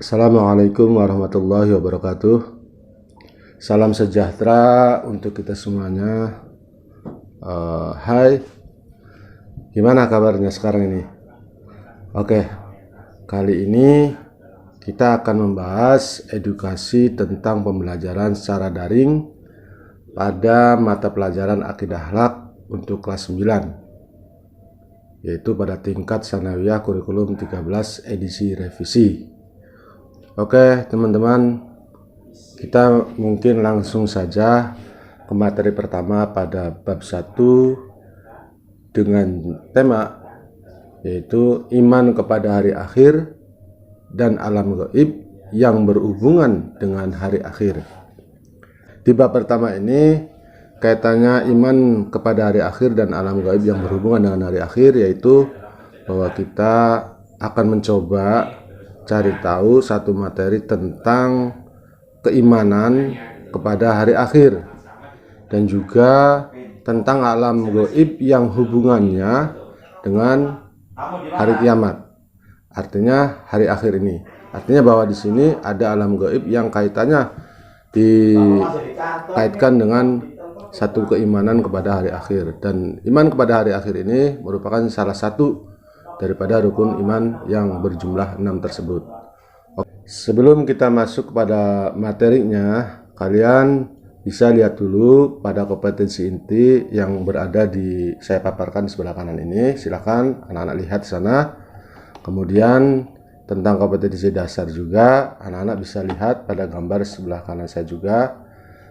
Assalamualaikum warahmatullahi wabarakatuh. Salam sejahtera untuk kita semuanya. Hai, gimana kabarnya sekarang ini? Oke, kali ini kita akan membahas edukasi tentang pembelajaran secara daring pada mata pelajaran Akidah Akhlak untuk kelas 9, yaitu pada tingkat Sanawiyah Kurikulum 13 edisi revisi. Oke teman-teman, kita mungkin langsung saja ke materi pertama pada bab 1 dengan tema yaitu iman kepada hari akhir dan alam gaib yang berhubungan dengan hari akhir. Di bab pertama ini kaitannya iman kepada hari akhir dan alam gaib yang berhubungan dengan hari akhir, yaitu bahwa kita akan mencoba cari tahu satu materi tentang keimanan kepada hari akhir dan juga tentang alam gaib yang hubungannya dengan hari kiamat. Artinya hari akhir ini. Artinya bahwa di sini ada alam gaib yang kaitannya dikaitkan dengan satu keimanan kepada hari akhir, dan iman kepada hari akhir ini merupakan salah satu daripada rukun iman yang berjumlah 6 tersebut. Sebelum kita masuk kepada materinya, kalian bisa lihat dulu pada kompetensi inti yang berada di saya paparkan di sebelah kanan ini. Silakan anak-anak lihat di sana. Kemudian tentang kompetensi dasar juga anak-anak bisa lihat pada gambar sebelah kanan saya juga.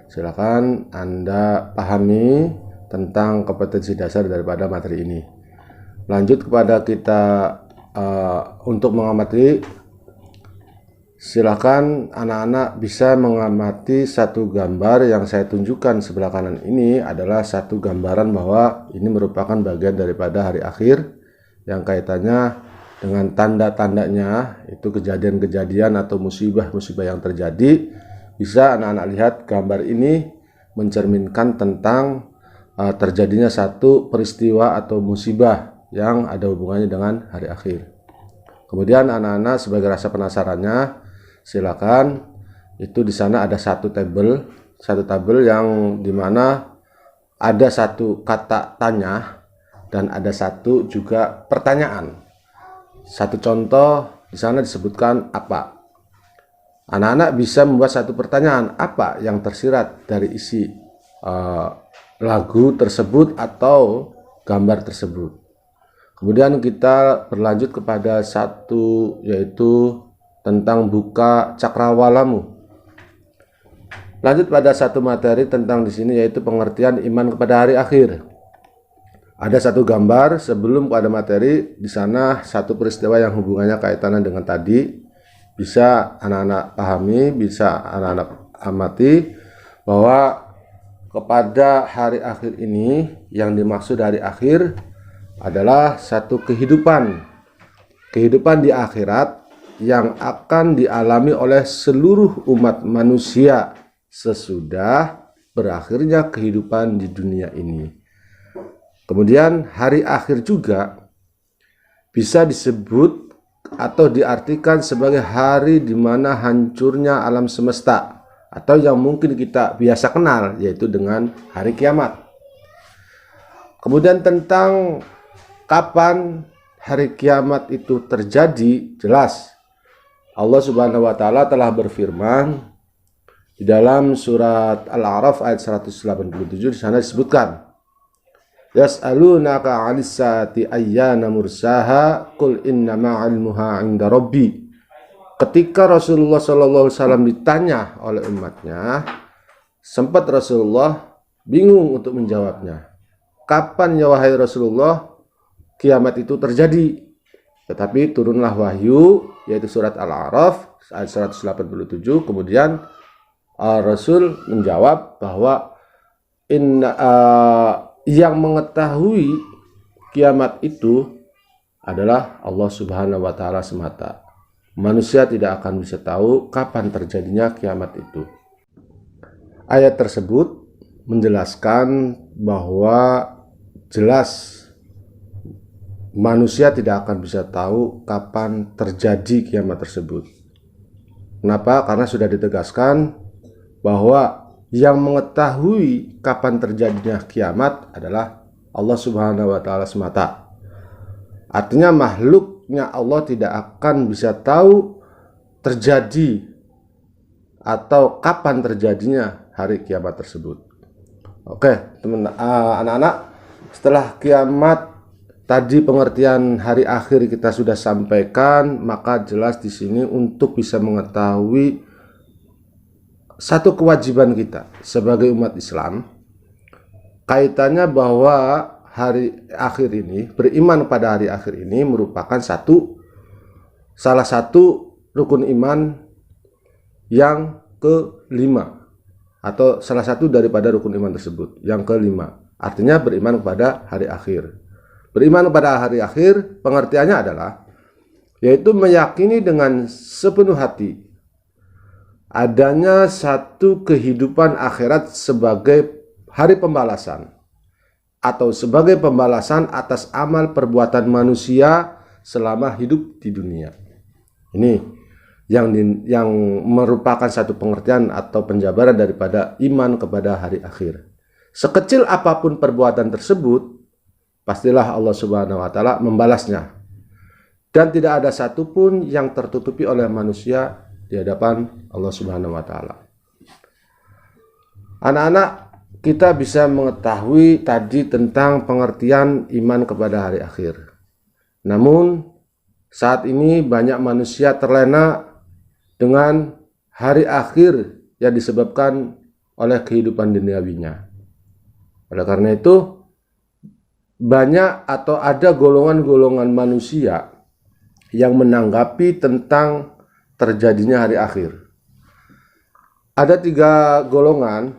Silakan Anda pahami tentang kompetensi dasar daripada materi ini. Lanjut kepada kita untuk mengamati, silakan anak-anak bisa mengamati satu gambar yang saya tunjukkan sebelah kanan ini adalah satu gambaran bahwa ini merupakan bagian daripada hari akhir yang kaitannya dengan tanda-tandanya, itu kejadian-kejadian atau musibah-musibah yang terjadi. Bisa anak-anak lihat gambar ini mencerminkan tentang terjadinya satu peristiwa atau musibah yang ada hubungannya dengan hari akhir. Kemudian anak-anak sebagai rasa penasarannya, silakan itu di sana ada satu tabel yang dimana ada satu kata tanya dan ada satu juga pertanyaan. Satu contoh di sana disebutkan apa. Anak-anak bisa membuat satu pertanyaan, apa yang tersirat dari isi lagu tersebut atau gambar tersebut. Kemudian kita berlanjut kepada satu, yaitu tentang buka cakrawalamu. Lanjut pada satu materi tentang di sini, yaitu pengertian iman kepada hari akhir. Ada satu gambar sebelum pada materi, di sana satu peristiwa yang hubungannya kaitannya dengan tadi. Bisa anak-anak pahami, bisa anak-anak amati bahwa kepada hari akhir ini yang dimaksud hari akhir adalah satu kehidupan di akhirat yang akan dialami oleh seluruh umat manusia sesudah berakhirnya kehidupan di dunia ini. Kemudian hari akhir juga bisa disebut atau diartikan sebagai hari di mana hancurnya alam semesta, atau yang mungkin kita biasa kenal yaitu dengan hari kiamat. Kemudian tentang kapan hari kiamat itu terjadi, jelas Allah Subhanahu wa taala telah berfirman di dalam surat Al-A'raf ayat 187. Di sana disebutkan, yas'alunaka 'anis saati ayyana mursaha qul innama 'ilmuha 'inda rabbi. Ketika Rasulullah SAW ditanya oleh umatnya, sempat Rasulullah bingung untuk menjawabnya. Kapan ya wahai Rasulullah kiamat itu terjadi? Tetapi turunlah wahyu, yaitu surat Al-A'raf ayat 187. Kemudian Rasul menjawab bahwa yang mengetahui kiamat itu adalah Allah Subhanahu wa taala semata. Manusia tidak akan bisa tahu kapan terjadinya kiamat itu. Ayat tersebut menjelaskan bahwa jelas manusia tidak akan bisa tahu kapan terjadi kiamat tersebut. Kenapa? Karena sudah ditegaskan bahwa yang mengetahui kapan terjadinya kiamat adalah Allah Subhanahu wa taala semata. Artinya makhluknya Allah tidak akan bisa tahu terjadi atau kapan terjadinya hari kiamat tersebut. Oke, teman anak-anak, setelah kiamat tadi pengertian hari akhir kita sudah sampaikan, maka jelas di sini untuk bisa mengetahui satu kewajiban kita sebagai umat Islam, kaitannya bahwa hari akhir ini, beriman pada hari akhir ini merupakan salah satu rukun iman yang kelima, atau salah satu daripada rukun iman tersebut, yang kelima. Artinya beriman kepada hari akhir. Beriman kepada hari akhir pengertiannya adalah yaitu meyakini dengan sepenuh hati adanya satu kehidupan akhirat sebagai hari pembalasan atau sebagai pembalasan atas amal perbuatan manusia selama hidup di dunia. Ini yang merupakan satu pengertian atau penjabaran daripada iman kepada hari akhir. Sekecil apapun perbuatan tersebut, pastilah Allah Subhanahu wa taala membalasnya. Dan tidak ada satupun yang tertutupi oleh manusia di hadapan Allah Subhanahu wa taala. Anak-anak, kita bisa mengetahui tadi tentang pengertian iman kepada hari akhir. Namun saat ini banyak manusia terlena dengan hari akhir yang disebabkan oleh kehidupan duniawinya. Oleh karena itu, banyak atau ada golongan-golongan manusia yang menanggapi tentang terjadinya hari akhir. Ada 3 golongan,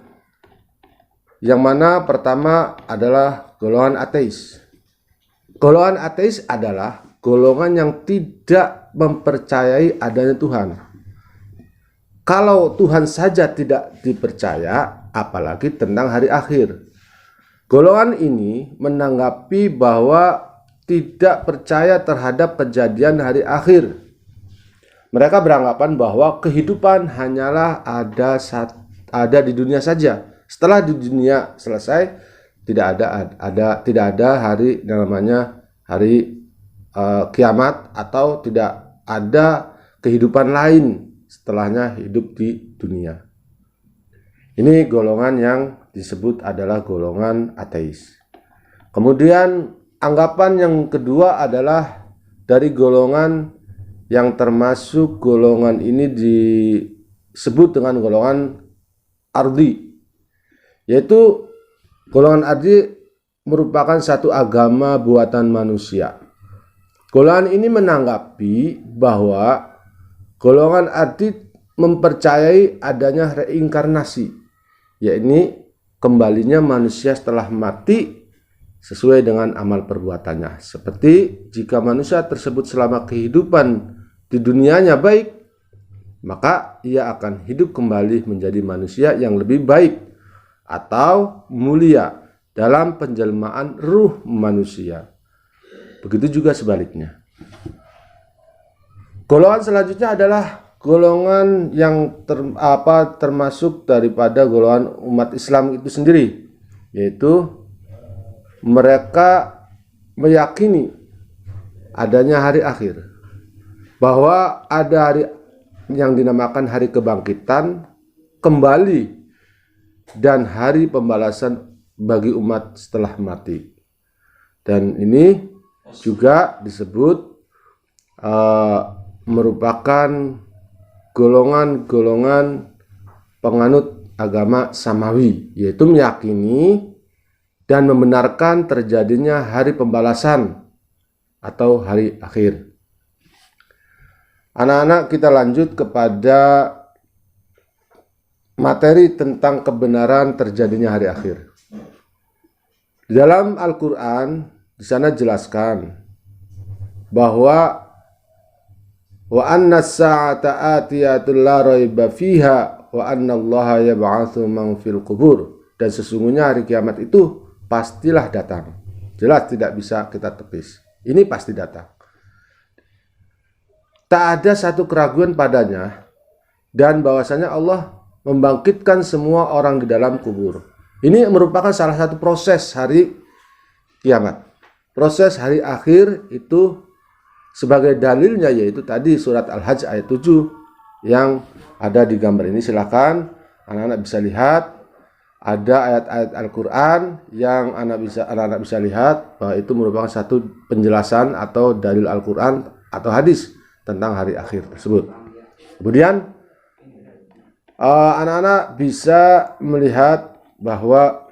yang mana pertama adalah golongan ateis. Golongan ateis adalah golongan yang tidak mempercayai adanya Tuhan. Kalau Tuhan saja tidak dipercaya, apalagi tentang hari akhir. Golongan ini menanggapi bahwa tidak percaya terhadap kejadian hari akhir. Mereka beranggapan bahwa kehidupan hanyalah ada di dunia saja. Setelah di dunia selesai, tidak ada hari namanya hari kiamat, atau tidak ada kehidupan lain setelahnya hidup di dunia. Ini golongan yang disebut adalah golongan ateis. Kemudian anggapan yang kedua adalah dari golongan yang termasuk golongan ini disebut dengan golongan ardi, yaitu golongan ardi merupakan satu agama buatan manusia. Golongan ini menanggapi bahwa golongan ardi mempercayai adanya reinkarnasi, yakni kembalinya manusia setelah mati sesuai dengan amal perbuatannya. Seperti jika manusia tersebut selama kehidupan di dunianya baik, maka ia akan hidup kembali menjadi manusia yang lebih baik atau mulia dalam penjelmaan ruh manusia. Begitu juga sebaliknya. Golongan selanjutnya adalah golongan yang termasuk daripada golongan umat Islam itu sendiri, yaitu mereka meyakini adanya hari akhir, bahwa ada hari yang dinamakan hari kebangkitan kembali dan hari pembalasan bagi umat setelah mati. Dan ini juga disebut merupakan golongan-golongan penganut agama samawi, yaitu meyakini dan membenarkan terjadinya hari pembalasan atau hari akhir. Anak-anak, kita lanjut kepada materi tentang kebenaran terjadinya hari akhir. Di dalam Al-Quran, di sana jelaskan bahwa wa anna as-sa'ata atiyatul la raiba fiha wa anna Allaha yab'atsu man fil qubur. Dan sesungguhnya hari kiamat itu pastilah datang. Jelas tidak bisa kita tepis. Ini pasti datang. Tak ada satu keraguan padanya, dan bahwasanya Allah membangkitkan semua orang di dalam kubur. Ini merupakan salah satu proses hari kiamat. Proses hari akhir itu sebagai dalilnya yaitu tadi surat Al-Hajj ayat 7 yang ada di gambar ini. Silakan anak-anak bisa lihat, ada ayat-ayat Al-Quran yang anak-anak bisa lihat bahwa itu merupakan satu penjelasan atau dalil Al-Quran atau hadis tentang hari akhir tersebut. Kemudian anak-anak bisa melihat bahwa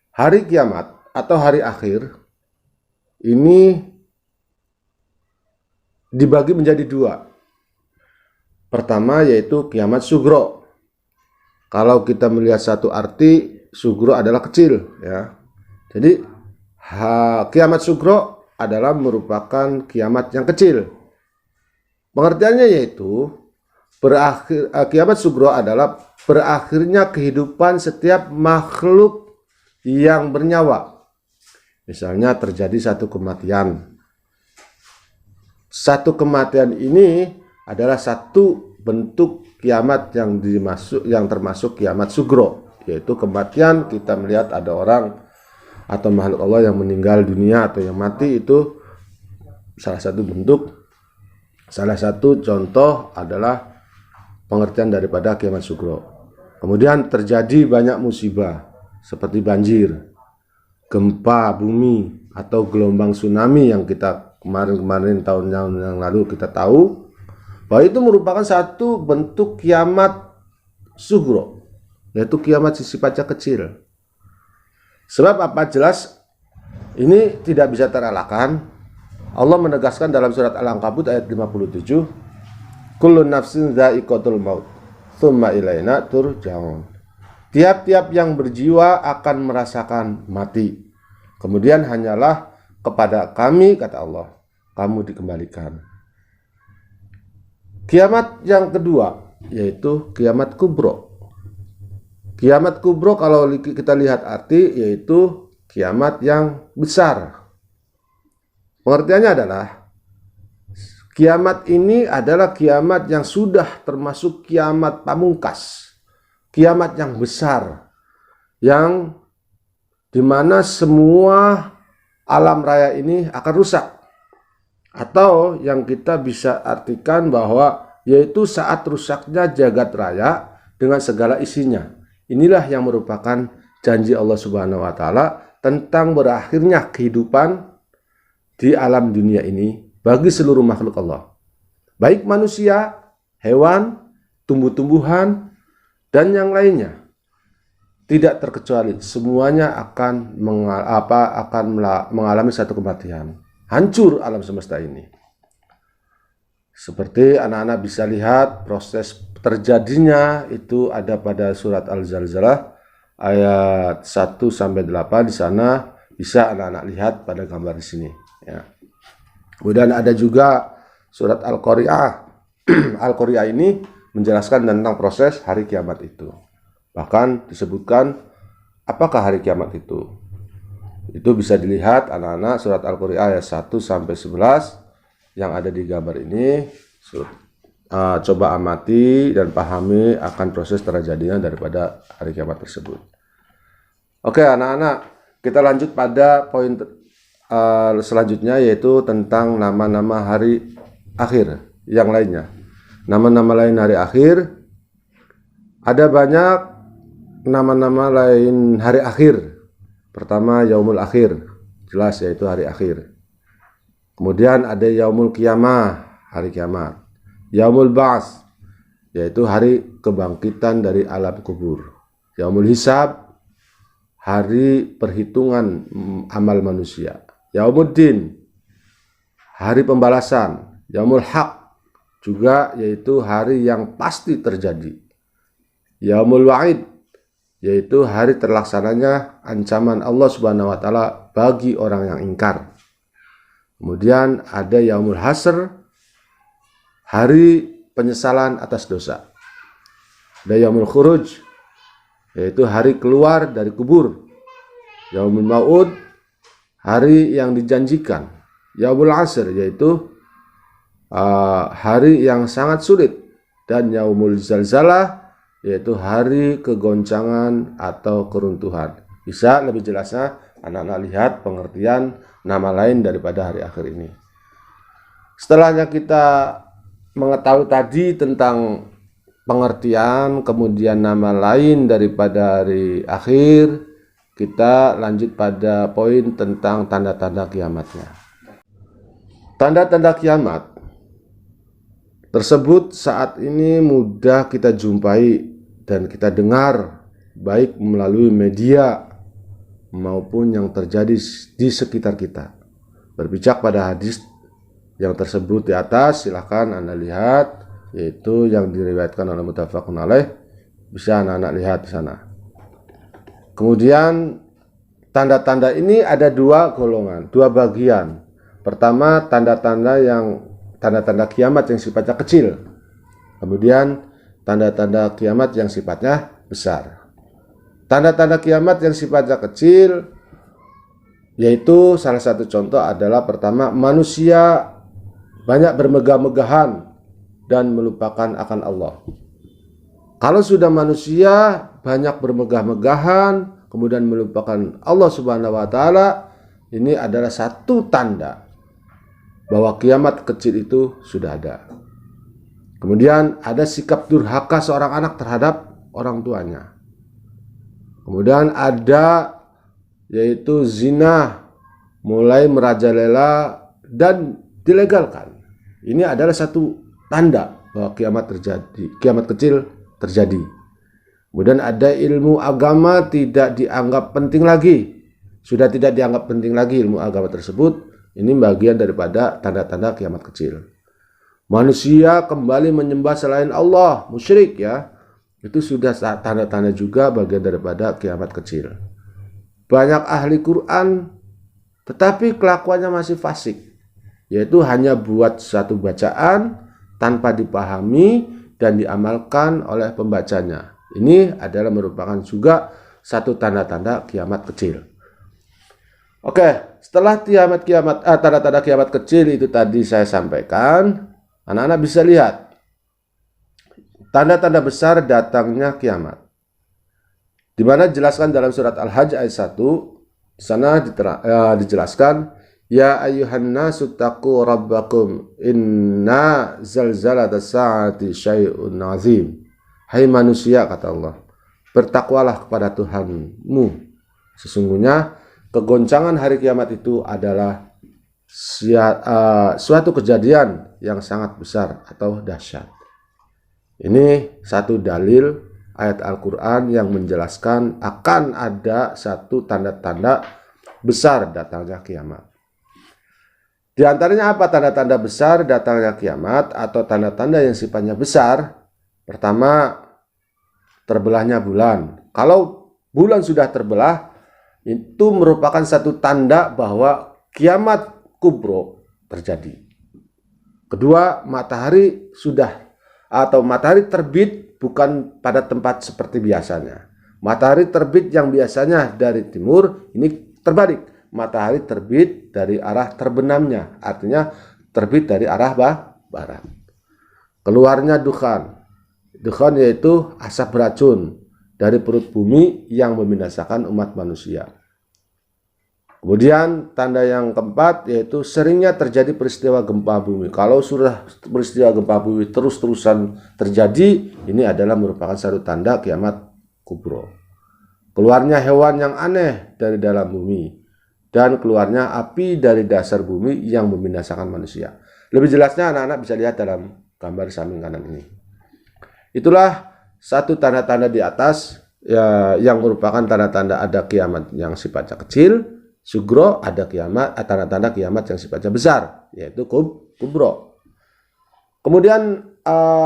hari kiamat atau hari akhir ini dibagi menjadi dua. Pertama yaitu kiamat sugro. Kalau kita melihat satu arti, sugro adalah kecil, ya. Jadi kiamat sugro adalah merupakan kiamat yang kecil. Pengertiannya yaitu kiamat sugro adalah berakhirnya kehidupan setiap makhluk yang bernyawa. Misalnya terjadi satu kematian. Satu kematian ini adalah satu bentuk kiamat yang termasuk kiamat sugro, yaitu kematian. Kita melihat ada orang atau makhluk Allah yang meninggal dunia atau yang mati, itu salah satu bentuk, salah satu contoh adalah pengertian daripada kiamat sugro. Kemudian terjadi banyak musibah seperti banjir, gempa bumi, atau gelombang tsunami yang kita kemarin tahun yang lalu kita tahu bahwa itu merupakan satu bentuk kiamat sugro, yaitu kiamat sifatnya kecil. Sebab apa? Jelas ini tidak bisa terelakkan. Allah menegaskan dalam surat Al-Ankabut ayat 57, kullun nafsin dha'iqatul maut tsumma ilaina turja'un. Tiap-tiap yang berjiwa akan merasakan mati, kemudian hanyalah kepada kami, kata Allah, kamu dikembalikan. Kiamat yang kedua yaitu kiamat kubro. Kiamat kubro kalau kita lihat arti yaitu kiamat yang besar. Pengertiannya adalah kiamat ini adalah kiamat yang sudah termasuk kiamat pamungkas, kiamat yang besar, yang dimana semua alam raya ini akan rusak. Atau yang kita bisa artikan bahwa yaitu saat rusaknya jagat raya dengan segala isinya. Inilah yang merupakan janji Allah Subhanahu wa taala tentang berakhirnya kehidupan di alam dunia ini bagi seluruh makhluk Allah. Baik manusia, hewan, tumbuh-tumbuhan, dan yang lainnya. Tidak terkecuali semuanya akan mengalami satu kematian. Hancur alam semesta ini. Seperti anak-anak bisa lihat proses terjadinya itu ada pada surat Al-Zalzalah ayat 1 sampai 8. Di sana bisa anak-anak lihat pada gambar di sini, ya. Kemudian ada juga surat Al-Qari'ah. Al-Qari'ah ini menjelaskan tentang proses hari kiamat itu. Bahkan disebutkan apakah hari kiamat itu. Itu bisa dilihat anak-anak surat Al-Qari'ah ayat 1 sampai 11 yang ada di gambar ini. Coba amati dan pahami akan proses terjadinya daripada hari kiamat tersebut. Oke anak-anak, kita lanjut pada poin selanjutnya yaitu tentang nama-nama hari akhir yang lainnya. Nama-nama lain hari akhir, ada banyak nama-nama lain hari akhir. Pertama Yaumul Akhir, jelas yaitu hari akhir. Kemudian ada Yaumul Qiyamah, hari kiamat. Yaumul Ba'ats, yaitu hari kebangkitan dari alam kubur. Yaumul Hisab, hari perhitungan amal manusia. Yaumuddin, hari pembalasan. Yaumul Haq, juga yaitu hari yang pasti terjadi. Yaumul Wa'id, yaitu hari terlaksananya ancaman Allah Subhanahu wa taala bagi orang yang ingkar. Kemudian ada Yaumul Hasr, hari penyesalan atas dosa. Ada Yaumul Khuruj, yaitu hari keluar dari kubur. Yaumul Mau'ud, hari yang dijanjikan. Yaumul Asr, yaitu hari yang sangat sulit. dan yaumul zalzalah, yaitu hari kegoncangan atau keruntuhan. Bisa lebih jelasnya anak-anak lihat pengertian nama lain daripada hari akhir ini. Setelahnya kita mengetahui tadi tentang pengertian, kemudian nama lain daripada hari akhir, kita lanjut pada poin tentang tanda-tanda kiamatnya. Tanda-tanda kiamat tersebut saat ini mudah kita jumpai dan kita dengar, baik melalui media maupun yang terjadi di sekitar kita. Berpijak pada hadis yang tersebut di atas, silahkan Anda lihat, yaitu yang diriwayatkan oleh muttafaqun alaih. Bisa anak-anak lihat di sana. Kemudian tanda-tanda ini ada dua golongan, dua bagian. Pertama, tanda-tanda kiamat yang sifatnya kecil. Kemudian tanda-tanda kiamat yang sifatnya besar. Tanda-tanda kiamat yang sifatnya kecil, yaitu salah satu contoh adalah pertama, manusia banyak bermegah-megahan dan melupakan akan Allah. Kalau sudah manusia banyak bermegah-megahan kemudian melupakan Allah Subhanahu wa taala, ini adalah satu tanda bahwa kiamat kecil itu sudah ada. Kemudian ada sikap durhaka seorang anak terhadap orang tuanya. Kemudian ada yaitu zina mulai merajalela dan dilegalkan. Ini adalah satu tanda bahwa kiamat kecil terjadi. Kemudian ada ilmu agama tidak dianggap penting lagi. Sudah tidak dianggap penting lagi ilmu agama tersebut. Ini bagian daripada tanda-tanda kiamat kecil. Manusia kembali menyembah selain Allah, musyrik ya. Itu sudah tanda-tanda juga bagian daripada kiamat kecil. Banyak ahli Quran tetapi kelakuannya masih fasik, yaitu hanya buat satu bacaan tanpa dipahami dan diamalkan oleh pembacanya. Ini adalah merupakan juga satu tanda-tanda kiamat kecil. Oke, setelah tanda-tanda kiamat kecil itu tadi saya sampaikan, anak-anak bisa lihat tanda-tanda besar datangnya kiamat. Di mana dijelaskan dalam surat Al-Hajj ayat 1, di sana dijelaskan, ya ayyuhan nasu taqu rabbakum inna zalzalatas saati syai'un azim. Hai manusia, kata Allah, bertakwalah kepada Tuhanmu. Sesungguhnya kegoncangan hari kiamat itu adalah suatu kejadian yang sangat besar atau dahsyat. Ini satu dalil ayat Al-Quran yang menjelaskan akan ada satu tanda-tanda besar datangnya kiamat. Di antaranya apa tanda-tanda besar datangnya kiamat atau tanda-tanda yang sifatnya besar? Pertama, terbelahnya bulan. Kalau bulan sudah terbelah, itu merupakan satu tanda bahwa kiamat kubro terjadi. Kedua, matahari terbit bukan pada tempat seperti biasanya. Matahari terbit yang biasanya dari timur, ini terbalik. Matahari terbit dari arah terbenamnya, artinya terbit dari arah barat. Keluarnya dukhan. Dukhan yaitu asap beracun dari perut bumi yang membinasakan umat manusia. Kemudian tanda yang keempat yaitu seringnya terjadi peristiwa gempa bumi. Kalau sudah peristiwa gempa bumi terus-terusan terjadi, ini adalah merupakan satu tanda kiamat kubro. Keluarnya hewan yang aneh dari dalam bumi dan keluarnya api dari dasar bumi yang membinasakan manusia. Lebih jelasnya anak-anak bisa lihat dalam gambar samping kanan ini. Itulah satu tanda-tanda di atas yang merupakan tanda-tanda ada kiamat yang sifatnya kecil. Sugro ada kiamat, tanda-tanda kiamat yang sifatnya besar, yaitu kubro. Kemudian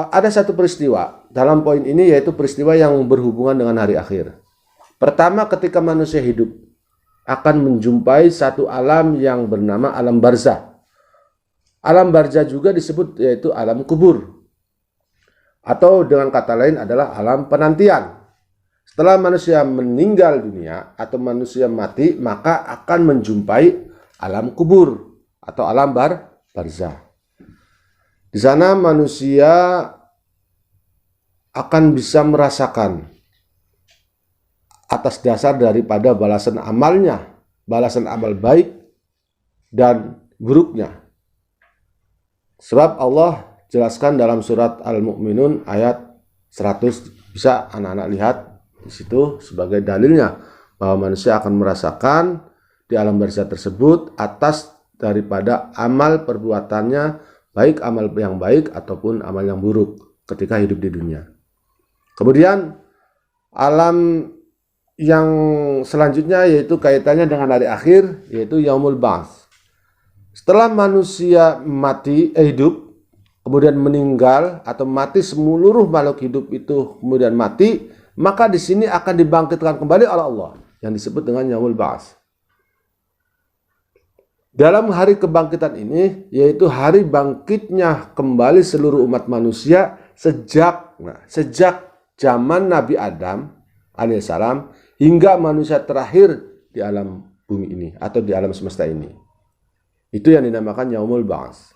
ada satu peristiwa dalam poin ini, yaitu peristiwa yang berhubungan dengan hari akhir. Pertama, ketika manusia hidup akan menjumpai satu alam yang bernama alam barzah. Alam barzah juga disebut yaitu alam kubur, atau dengan kata lain adalah alam penantian. Setelah manusia meninggal dunia atau manusia mati, maka akan menjumpai alam kubur atau alam barzah. Di sana manusia akan bisa merasakan atas dasar daripada balasan amalnya, balasan amal baik dan buruknya. Sebab Allah jelaskan dalam surat Al-Mu'minun ayat 100, bisa anak-anak lihat di situ sebagai dalilnya bahwa manusia akan merasakan di alam barzah tersebut atas daripada amal perbuatannya, baik amal yang baik ataupun amal yang buruk ketika hidup di dunia. Kemudian alam yang selanjutnya yaitu kaitannya dengan hari akhir, yaitu Yaumul Ba'ts. Setelah manusia hidup, kemudian meninggal atau mati, seluruh makhluk hidup itu kemudian mati, maka di sini akan dibangkitkan kembali oleh Allah yang disebut dengan Yaumul Ba'ts. Dalam hari kebangkitan ini, yaitu hari bangkitnya kembali seluruh umat manusia sejak zaman Nabi Adam alaihissalam hingga manusia terakhir di alam bumi ini atau di alam semesta ini. Itu yang dinamakan Yaumul Ba'ts.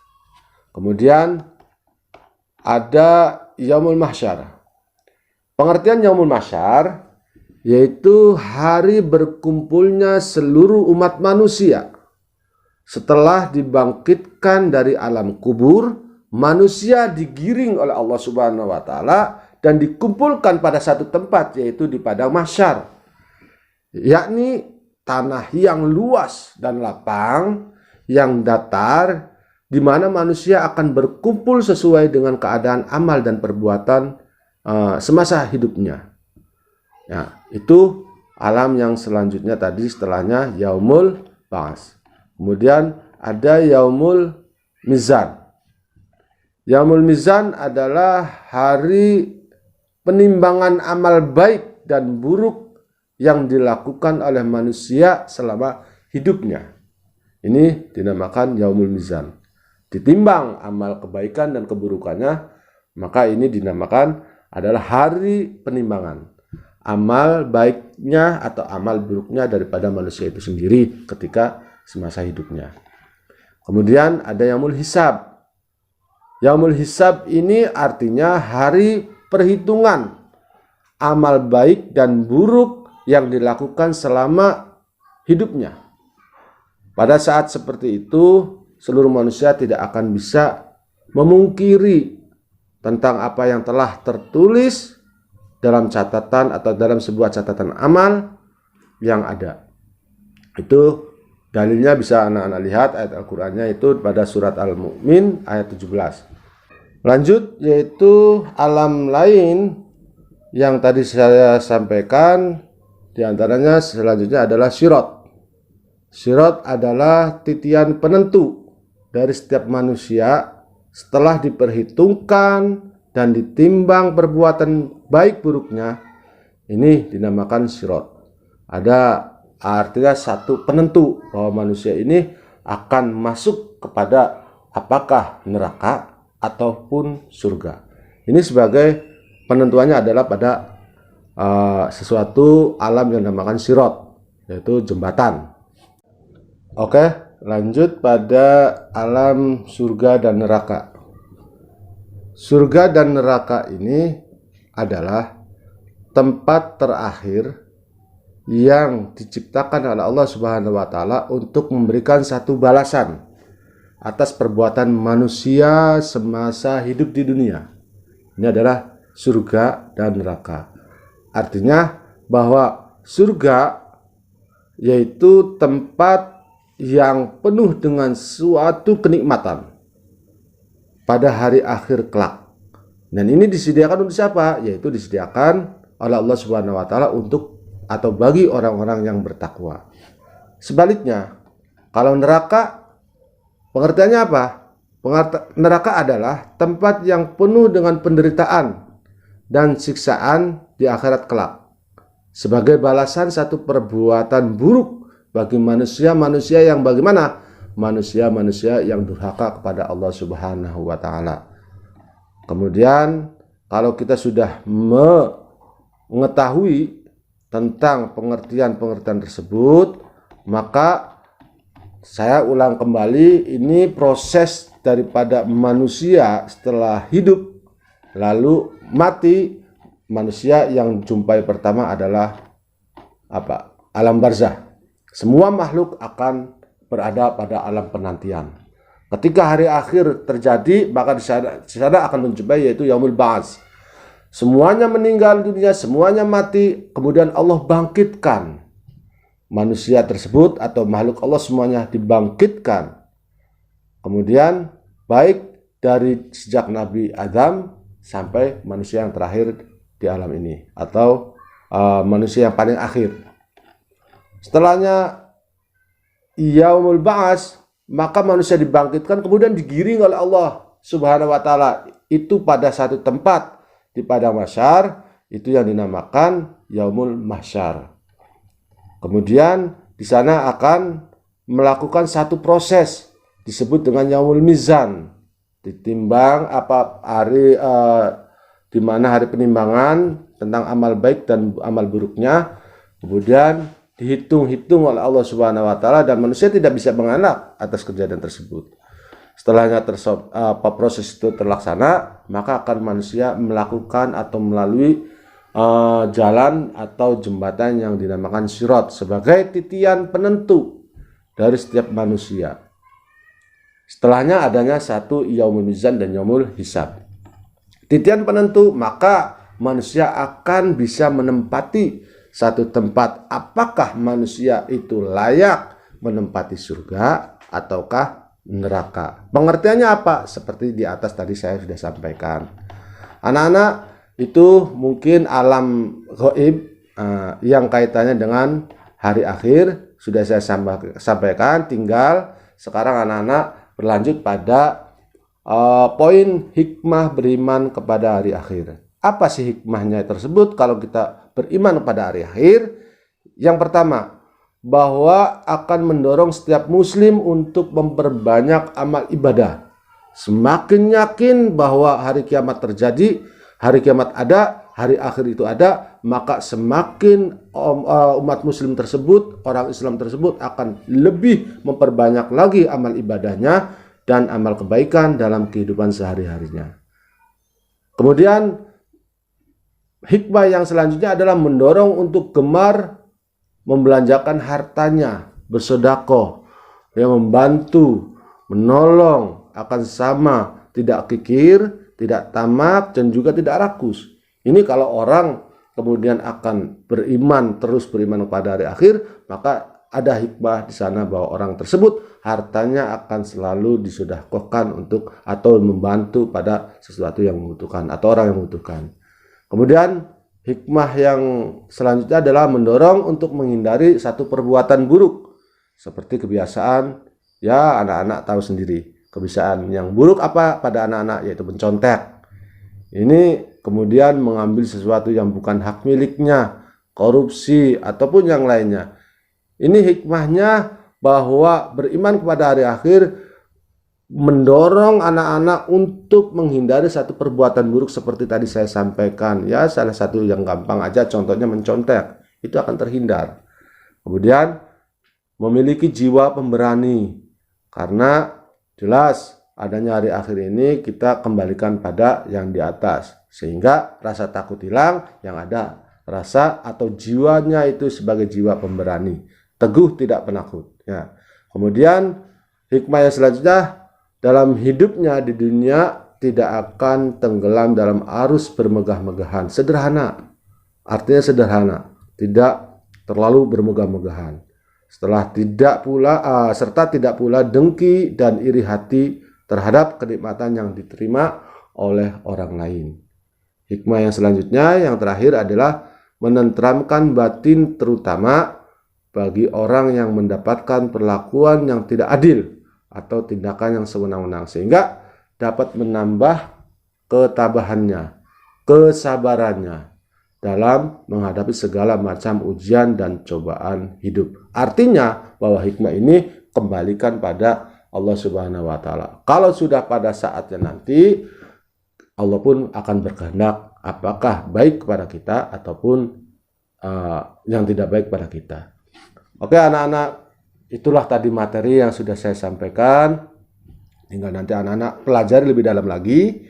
Kemudian ada Yaumul Mahsyar. Pengertian Yaumul Mahsyar yaitu hari berkumpulnya seluruh umat manusia. Setelah dibangkitkan dari alam kubur, manusia digiring oleh Allah Subhanahu wa taala dan dikumpulkan pada satu tempat, yaitu di padang mahsyar, yakni tanah yang luas dan lapang, yang datar, di mana manusia akan berkumpul sesuai dengan keadaan amal dan perbuatan semasa hidupnya. Ya, itu alam yang selanjutnya tadi setelahnya Yaumul Ba'ts. Kemudian ada Yaumul Mizan. Yaumul Mizan adalah hari penimbangan amal baik dan buruk yang dilakukan oleh manusia selama hidupnya. Ini dinamakan Yaumul Mizan. Ditimbang amal kebaikan dan keburukannya, maka ini dinamakan adalah hari penimbangan amal baiknya atau amal buruknya daripada manusia itu sendiri ketika semasa hidupnya. Kemudian ada Yaumul Hisab. Yaumul Hisab ini artinya hari perhitungan amal baik dan buruk yang dilakukan selama hidupnya. Pada saat seperti itu, seluruh manusia tidak akan bisa memungkiri tentang apa yang telah tertulis dalam catatan atau dalam sebuah catatan amal yang ada. Itu dalilnya bisa anak-anak lihat ayat Al-Qur'annya itu pada surat Al-Mu'min ayat 17. Lanjut, yaitu alam lain yang tadi saya sampaikan, diantaranya selanjutnya adalah Sirat. Sirat adalah titian penentu dari setiap manusia setelah diperhitungkan dan ditimbang perbuatan baik buruknya. Ini dinamakan Sirat. Ada artinya satu penentu bahwa manusia ini akan masuk kepada apakah neraka ataupun surga. Ini sebagai penentuannya adalah pada sesuatu alam yang dinamakan Sirat, yaitu jembatan. Oke, lanjut pada alam surga dan neraka. Surga dan neraka ini adalah tempat terakhir yang diciptakan oleh Allah Subhanahu wa taala untuk memberikan satu balasan atas perbuatan manusia semasa hidup di dunia. Ini adalah surga dan neraka. Artinya bahwa surga yaitu tempat yang penuh dengan suatu kenikmatan pada hari akhir kelak. Dan ini disediakan untuk siapa? Yaitu disediakan oleh Allah Subhanahu wa taala untuk atau bagi orang-orang yang bertakwa. Sebaliknya, kalau neraka, pengertiannya apa? Neraka adalah tempat yang penuh dengan penderitaan dan siksaan di akhirat kelak, sebagai balasan satu perbuatan buruk bagi manusia-manusia yang bagaimana? Manusia-manusia yang durhaka kepada Allah Subhanahu wa taala. Kemudian, kalau kita sudah mengetahui tentang pengertian-pengertian tersebut, maka saya ulang kembali, ini proses daripada manusia setelah hidup lalu mati, manusia yang jumpai pertama adalah apa? Alam barzah. Semua makhluk akan berada pada alam penantian. Ketika hari akhir terjadi, maka di sana akan menjumpai yaitu yaumul ba'ats. Semuanya meninggal dunia, semuanya mati, kemudian Allah bangkitkan manusia tersebut atau makhluk Allah semuanya dibangkitkan. Kemudian baik dari sejak Nabi Adam sampai manusia yang terakhir di alam ini atau manusia yang paling akhir. Setelahnya yaumul ba'ats, maka manusia dibangkitkan kemudian digiring oleh Allah Subhanahu wa taala itu pada satu tempat di padang mahsyar, itu yang dinamakan yaumul mahsyar. Kemudian di sana akan melakukan satu proses disebut dengan yaumul mizan. Ditimbang apa hari di mana hari penimbangan tentang amal baik dan amal buruknya, kemudian dihitung-hitung oleh Allah Subhanahu wa taala dan manusia tidak bisa menganak atas kejadian tersebut. Setelahnya proses itu terlaksana, maka akan manusia melakukan atau melalui jalan atau jembatan yang dinamakan sirat sebagai titian penentu dari setiap manusia. Setelahnya adanya satu yaumul mizan dan yaumul hisab. Titian penentu, maka manusia akan bisa menempati satu tempat. Apakah manusia itu layak menempati surga ataukah neraka? Pengertiannya apa? Seperti di atas tadi saya sudah sampaikan. Anak-anak, itu mungkin alam gaib yang kaitannya dengan hari akhir sudah saya sampaikan. Tinggal sekarang anak-anak berlanjut pada poin hikmah beriman kepada hari akhir. Apa sih hikmahnya tersebut kalau kita beriman kepada hari akhir? Yang pertama, bahwa akan mendorong setiap muslim untuk memperbanyak amal ibadah. Semakin yakin bahwa hari kiamat terjadi, hari kiamat ada, hari akhir itu ada, maka semakin umat muslim tersebut, orang Islam tersebut akan lebih memperbanyak lagi amal ibadahnya dan amal kebaikan dalam kehidupan sehari-harinya. Kemudian hikmah yang selanjutnya adalah mendorong untuk gemar membelanjakan hartanya, bersedekah, yang membantu, menolong, akan sama, tidak kikir, tidak tamak, dan juga tidak rakus. Ini kalau orang kemudian akan beriman, terus beriman kepada hari akhir, maka ada hikmah di sana bahwa orang tersebut hartanya akan selalu disedekahkan untuk atau membantu pada sesuatu yang membutuhkan atau orang yang membutuhkan. Kemudian hikmah yang selanjutnya adalah mendorong untuk menghindari satu perbuatan buruk seperti kebiasaan, ya anak-anak tahu sendiri. Kebiasaan yang buruk apa pada anak-anak, yaitu mencontek. Ini kemudian mengambil sesuatu yang bukan hak miliknya, korupsi, ataupun yang lainnya. Ini hikmahnya bahwa beriman kepada hari akhir mendorong anak-anak untuk menghindari satu perbuatan buruk seperti tadi saya sampaikan. Ya, salah satu yang gampang aja contohnya mencontek, itu akan terhindar. Kemudian memiliki jiwa pemberani, karena jelas adanya hari akhir ini kita kembalikan pada yang di atas, sehingga rasa takut hilang, yang ada rasa atau jiwanya itu sebagai jiwa pemberani, teguh tidak penakut. Ya. Kemudian hikmah yang selanjutnya, dalam hidupnya di dunia tidak akan tenggelam dalam arus bermegah-megahan. Sederhana, artinya sederhana, tidak terlalu bermegah-megahan. Serta tidak pula dengki dan iri hati terhadap kenikmatan yang diterima oleh orang lain. Hikmah yang selanjutnya, yang terakhir adalah menenteramkan batin, terutama bagi orang yang mendapatkan perlakuan yang tidak adil atau tindakan yang sewenang-wenang, sehingga dapat menambah ketabahannya, kesabarannya dalam menghadapi segala macam ujian dan cobaan hidup. Artinya bahwa hikmah ini kembalikan pada Allah Subhanahu wa taala. Kalau sudah pada saatnya nanti, Allah pun akan berkehendak apakah baik kepada kita ataupun yang tidak baik pada kita. Oke anak-anak, itulah tadi materi yang sudah saya sampaikan. Tinggal nanti anak-anak pelajari lebih dalam lagi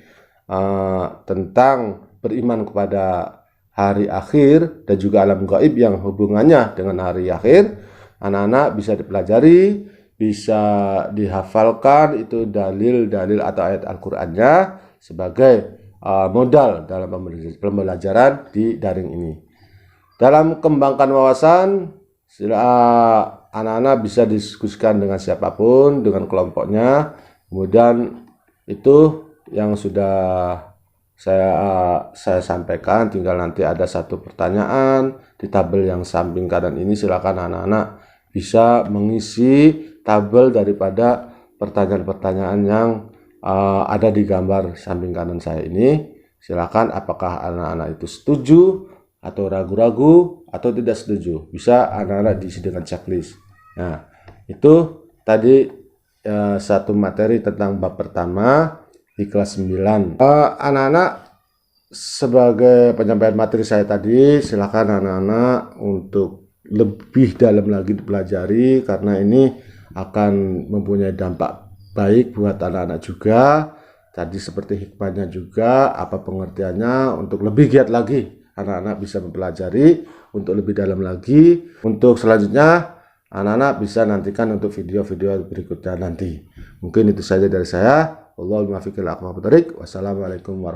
tentang beriman kepada hari akhir dan juga alam gaib yang hubungannya dengan hari akhir, anak-anak bisa dipelajari, bisa dihafalkan itu dalil-dalil atau ayat Al-Qur'annya sebagai modal dalam pembelajaran di daring ini. Dalam kembangkan wawasan, anak-anak bisa diskusikan dengan siapapun, dengan kelompoknya. Kemudian itu yang sudah saya sampaikan, tinggal nanti ada satu pertanyaan di tabel yang samping kanan ini. Silakan anak-anak bisa mengisi tabel daripada pertanyaan-pertanyaan yang ada di gambar samping kanan saya ini. Silakan apakah anak-anak itu setuju atau ragu-ragu atau tidak setuju. Bisa anak-anak diisi dengan checklist. Nah, itu tadi satu materi tentang bab pertama di kelas 9. Anak-anak, sebagai penyampaian materi saya tadi, silakan anak-anak untuk lebih dalam lagi dipelajari karena ini akan mempunyai dampak baik buat anak-anak juga. Tadi seperti hikmahnya juga, apa pengertiannya, untuk lebih giat lagi anak-anak bisa mempelajari untuk lebih dalam lagi. Untuk selanjutnya anak-anak bisa nantikan untuk video-video berikutnya nanti. Mungkin itu saja dari saya. Wassalamualaikum warahmatullahi wabarakatuh.